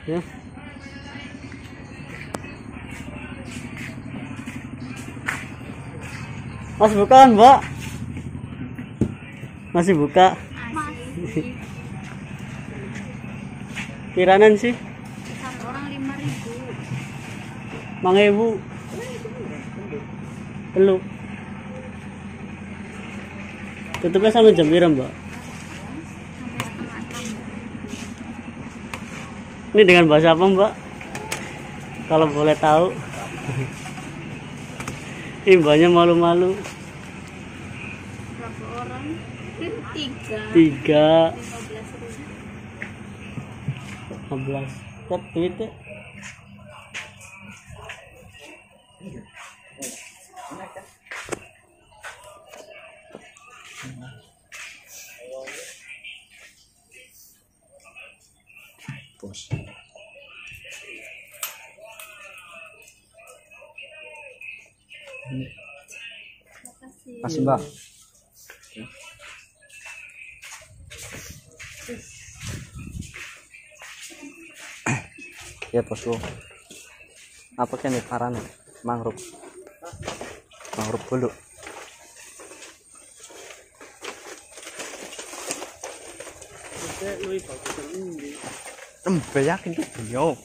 Ya. Mas buka kan, Mbak? Masih buka? Masih. Kiranan sih? Satu orang 5.000. 5.000. Telu. Tutupnya sampai jam berapa, Mbak? Sampai setengah 6. Ini dengan bahasa apa, Mbak? Kalau boleh tahu. Ini Mbaknya malu-malu. Berapa orang? 3. 3. 15.000. 15. Kok duitnya? Bos. Makasih, Mbak. Ya bosku. Apa kan nih paran mangrove dulu. Yakin tuh beliau.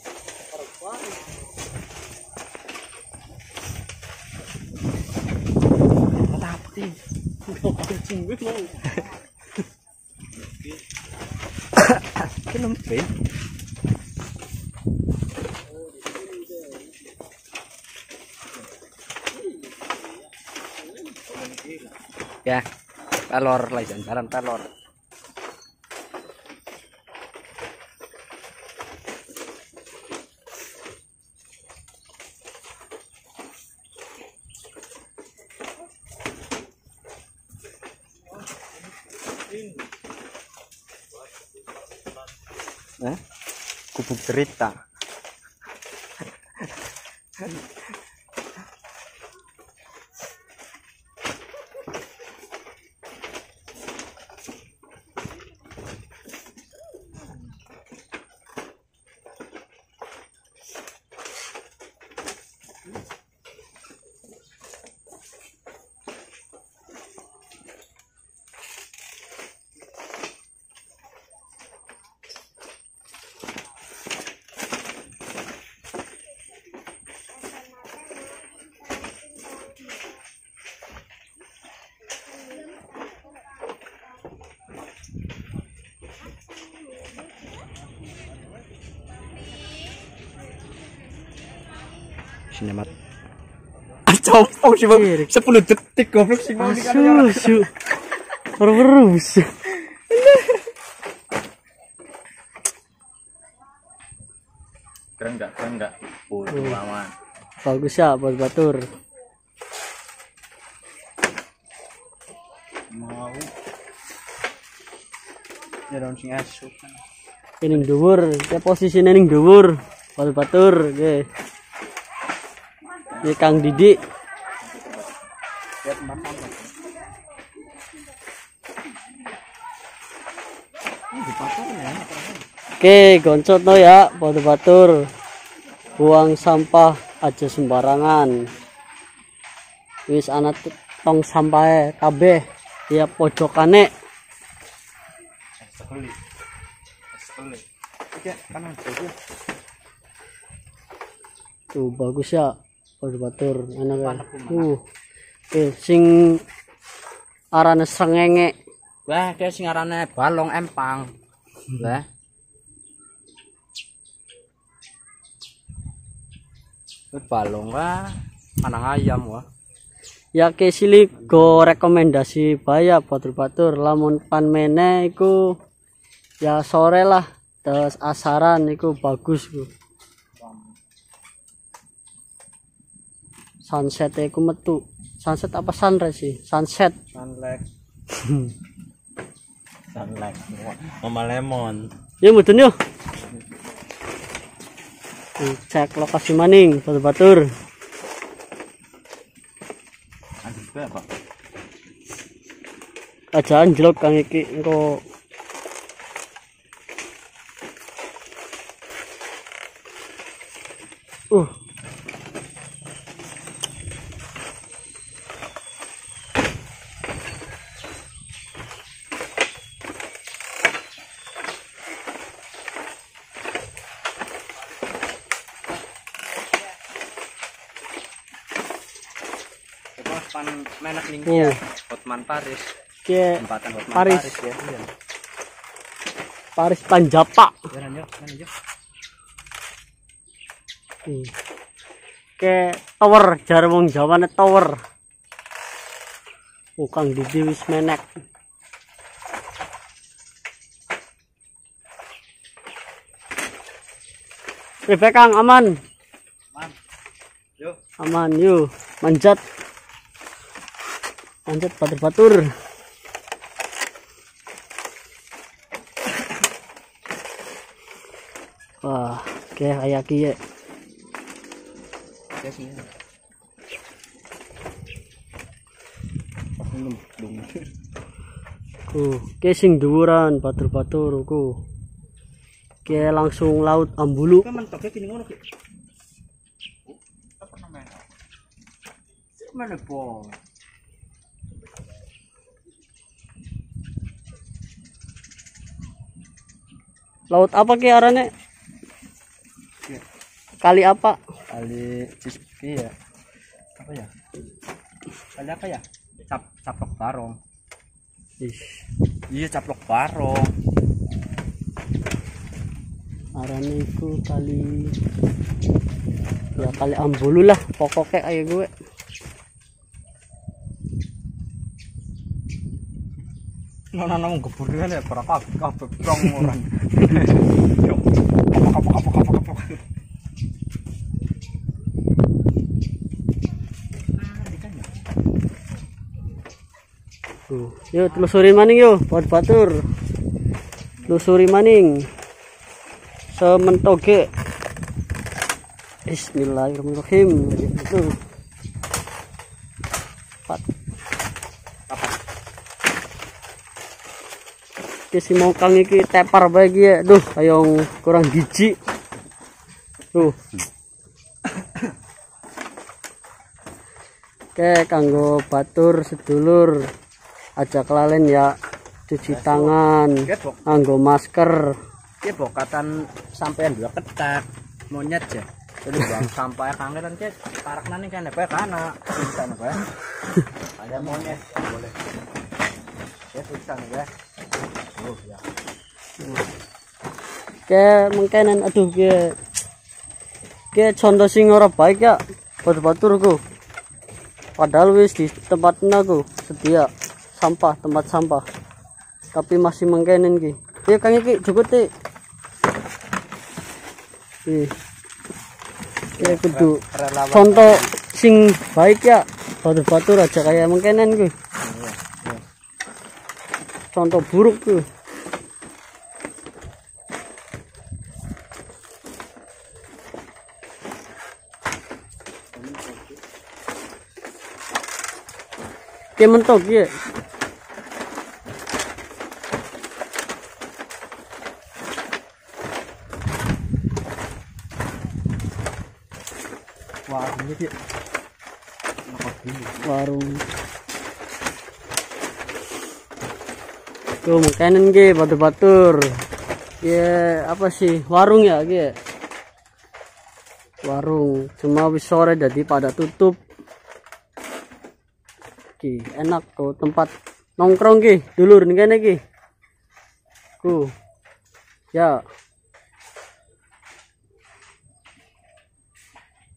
Tapi kenapa? Ya, telur lagi jalan telur. Kubuk cerita. Sinemat. Compong sih, Bang. 10 detik goblok sih mau dikatakan. Asu. Terus. Keren enggak? Bodoh aman. Bagus ya buat batur. Mau. Ya daun sing asu. Ini dhuwur, ya posisinya ning dhuwur. Buat batur, nggih. Ini Kang Didi. Oke, goncot no ya, batur. Buang sampah aja sembarangan. Wis ana tong sampah kabeh ya pojokane. Sekali. Oke, kanan saja. Tuh bagus ya. Batur enak ya. Oke, sing arane srengenge. Wah, kayak sing arane balong empang. Lah. Balong wah, panang ayam wah. Ya ke sili go rekomendasi baya batur-batur lamun pan mene iku ya sore lah terus asaran iku bagus ku. Sunset iku metu. Sunset apa sunrise sih? Sunset. Sunlight. Sunlight. Mama lemon. Yuk mudun yuk. Cek lokasi maning batur-batur. Apa? Aja anjlok kang iki engko pan menek ning Oh. ya. Hotman Paris. Ke Tempatan Hotman Paris. Paris ya. Iya. Paris Panjapa. Jalan yuk, mana yuk. Ke tower jar wong Jawane tower. Kang Didi wis menek. Bebek Kang aman. Man. Yuk. Aman yuk. Manjat. Manjat batur-batur. Wah, kayak kiye. Ya sini. Pas minum dong. Ke sing dhuwuran batur-batur ku. Ke langsung laut Ambulu. Kan mentoknya gini ngono ki. Apa namanya? Mana po? Laut apa ke arane? Kali apa? Kali Ciski ya. Apa ya? Kali apa ya? Caplok barong. Ish, Iya caplok barong. arane iku kali ya kali Ambulu lah pokoknya kayak gue. Nona nang gebur ya ora kabeh brong orang. Yo. Apa. Yo telusuri maning yo batur. Telusuri maning. Sementoge. Bismillahirrahmanirrahim. Itu. Si mongkang iki tepar bae iki ya. Duh, hayong kurang giji. Tuh. Oke, kanggo batur sedulur aja kelalen ya cuci tangan, nganggo masker. Ki bokatan sampean dua ketak monyet ya. Jadi buang sampah kangen kan parak nani kan apa kana. Bisa apa? Ada monyet boleh. Ya bisa ya. Oh ya. Ke mengkenan aduh ke contoh sing ora baik ya batur-baturku. Padahal wis di tempatnya aku sedia sampah tempat sampah. Tapi masih mengkenan ki. Ya Kang iki cukup ti. Ya kudu contoh sing baik ya batur-batur aja kayak mengkenan ki. Contoh buruk tuh. Kayak mentok ya. Warung iki. Warung. Tuh makanan ge batur-batur. Ya apa sih warung ya ge. Warung cuma wis sore jadi pada tutup. Ki enak tuh tempat nongkrong ki dulur nih kene ki. Ku. Ya.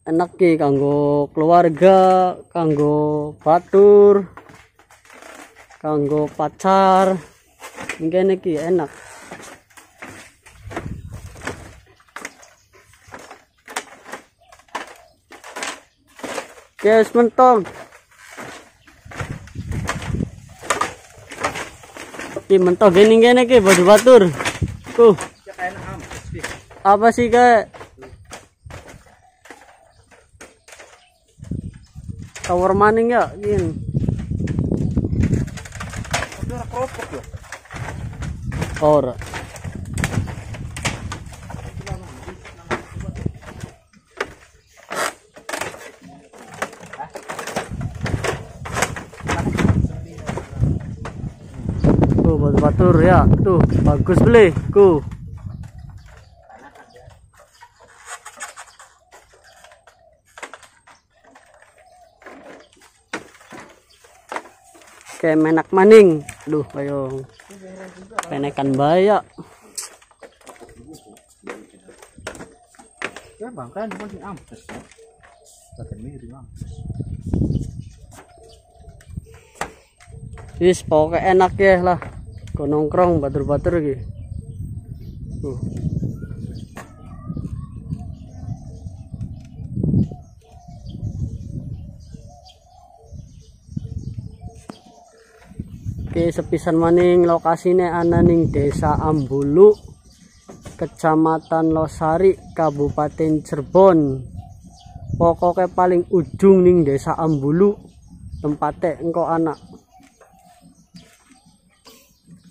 Enak ki kanggo keluarga, kanggo batur, kanggo pacar. Ngene ki enak. Guys, mentok. Ki mentok gini ki batur-batur. Tuh. Apa sih kayak tower maning ya gini. Ora. Tuh batur ya, tuh bagus beli, ku. kayak menak maning. Aduh, ayo penekan baya. Ya bangkan pun ampes. Badan miring ampes. Wis pokoknya enak ya lah. Go nongkrong batur-batur iki. Oke, sepisan maning lokasinya ana ning Desa Ambulu, Kecamatan Losari, Kabupaten Cirebon. Pokoknya paling ujung ning Desa Ambulu, tempatnya engkau anak.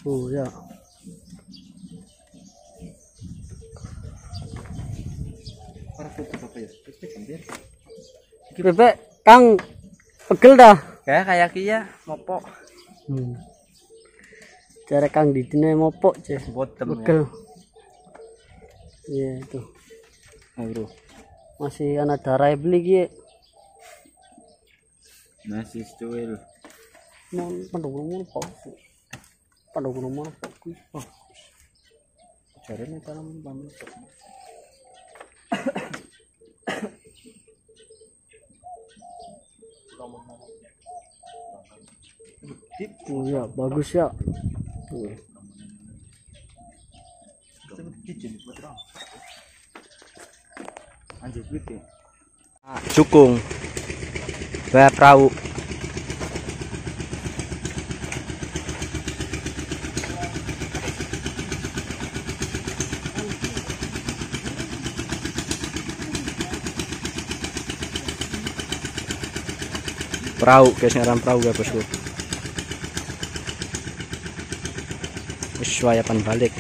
Oh ya. Bebek Kang pegel dah. Kayak kia mopo. Cara Kang Didine mopok ceh. Botem Pegel. Iya itu. Bro. Masih ada darah beli ki. Masih cuil. Mau pandung apa? Pandung apa? Oh. Caranya cara membangun. Oh ya, bagus ya. Cukung. Bayar perahu. Perahu, guys, ngaran perahu ya bosku. Wayapan balik.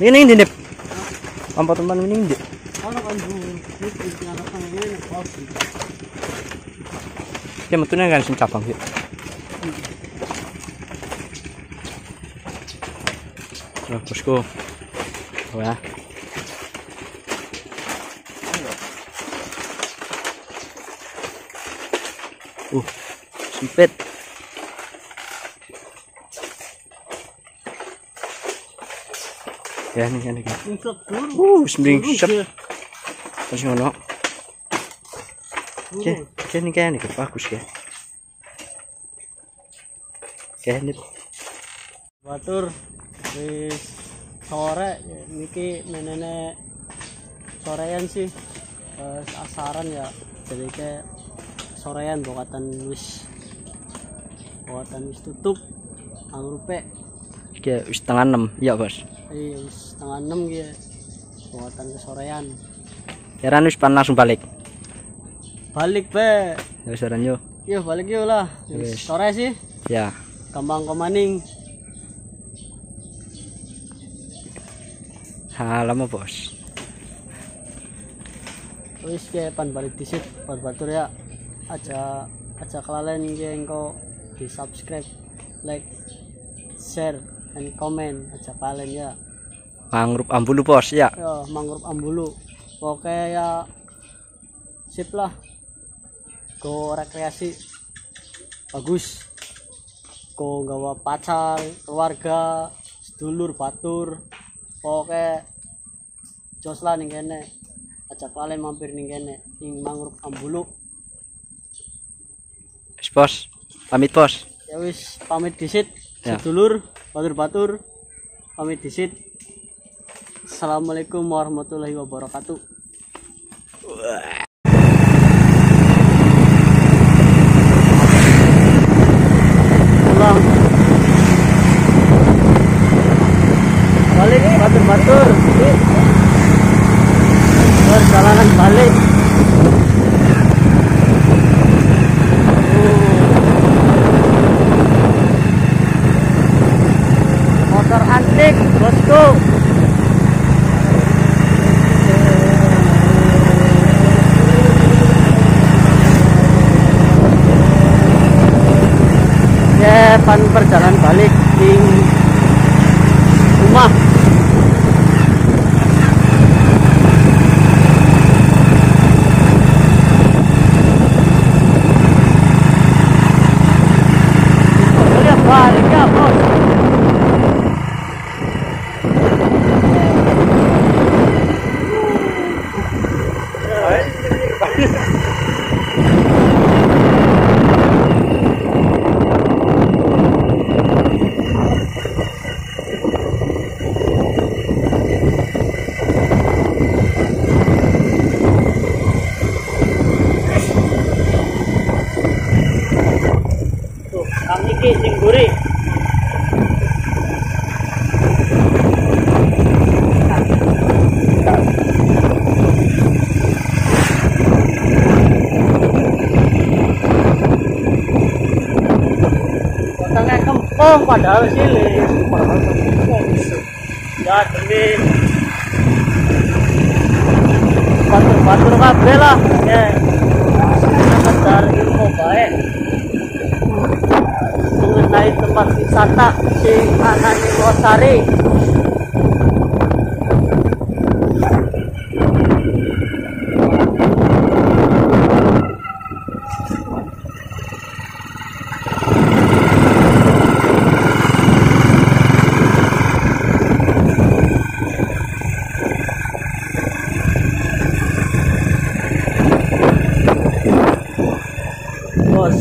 Ini dindip. Ampat teman ini dindip. Ya metune kan sing cabang sih. Nah, bosku. Wah. Sempit. Ya nih. Sempit. Terus ngono. Oke, ini kayak nih bagus ya. Kayak nih. Batur wis sore niki menene sorean sih. Asaran ya. Jadi kayak sorean bokatan wis tutup angrupe Kayak wis setengah 6 ya bos. iya wis setengah 6 gitu bokatan kesorean Heran wis pan langsung balik be ya wis heran yo balik yuk lah wis sore sih ya gampang kemaning lama bos wis kayak pan balik disit pan batur ya aja kelalen engko di subscribe, like, share, and comment aja kalian ya. Mangrove Ambulu bos ya. Ya Mangrove Ambulu. Oke ya sip lah. Go rekreasi bagus. Go gawa pacar, keluarga, sedulur, batur. Oke jos lah ning kene. Aja kalian mampir ning kene ning Mangrove Ambulu. Bos, pamit bos. Ya wis pamit disit ya. Sedulur, batur-batur pamit disit. Assalamualaikum warahmatullahi wabarakatuh. Pulang. Balik batur-batur. Perjalanan balik. Motor antik bosku. Ya pan perjalanan balik di rumah padahal cilik. Ya demi batur-batur kabeh lah ya. Sekedar ilmu baik mengenai tempat wisata sing ana ning Losari. Bos